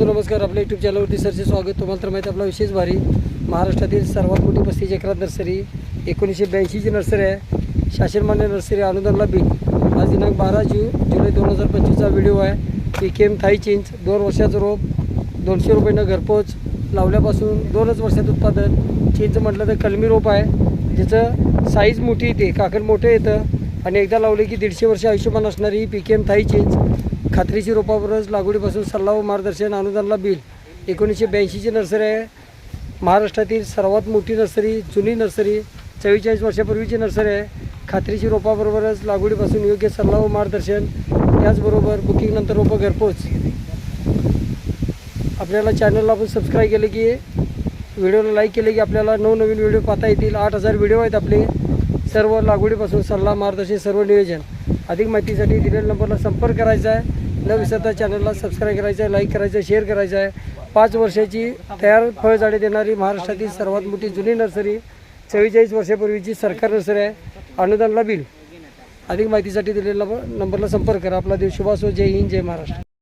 बंधू नमस्कार. आपल्या यूट्यूब चॅनलवरती सरचे स्वागत. तुम्हाला तर माहिती आपला विशेष भारी महाराष्ट्रातील सर्वात मोठी 35 एकरात नर्सरी 1982ची नर्सरी आहे. शासनमान्य नर्सरी अनुदानला बिल. आज दिनांक 12 जुलै 2025चा व्हिडिओ आहे. PKM थाई चिंच 2 वर्षाचं रोप 200 रुपयानं घरपोच लावल्यापासून 2च वर्षात उत्पादन. चिंच म्हटलं तर कलमी रोप आहे ज्याचं साईज मोठी येते, काकड मोठं येतं आणि एकदा लावले की 150 वर्ष आयुष्यमान असणारी PKM थाई चिंच. खात्रीची रोपावरच लागवडीपासून सल्ला व मार्गदर्शन अनुदानला बिल. 1982ची नर्सरी आहे. महाराष्ट्रातील सर्वात मोठी नर्सरी, जुनी नर्सरी, 44 वर्षापूर्वीची नर्सरी आहे. खात्रीची रोपाबरोबरच लागवडीपासून योग्य सल्ला व मार्गदर्शन, त्याचबरोबर बुकिंगनंतर रोपं घरपोच. आपल्याला चॅनलला आपण सबस्क्राईब केले की, व्हिडिओला लाईक केले की आपल्याला नवनवीन व्हिडिओ पाहता येतील. 8000 व्हिडिओ आहेत आपले. सर्व लागवडीपासून सल्ला मार्गदर्शन, सर्व नियोजन. अधिक माहितीसाठी दिलेल्या नंबरला संपर्क करायचा आहे. न विसरता चॅनलला सबस्क्राईब करायचं आहे, लाईक करायचं आहे, शेअर करायचं आहे. 5 वर्षाची तयार फळझाडे देणारी महाराष्ट्रातील सर्वात मोठी जुनी नर्सरी, 44 वर्षापूर्वीची सरकार नर्सरी आहे. अनुदानला बिल. अधिक माहितीसाठी दिलेल्या नंबरला संपर्क करा. आपला देश शुभ असो. जय हिंद, जय महाराष्ट्र.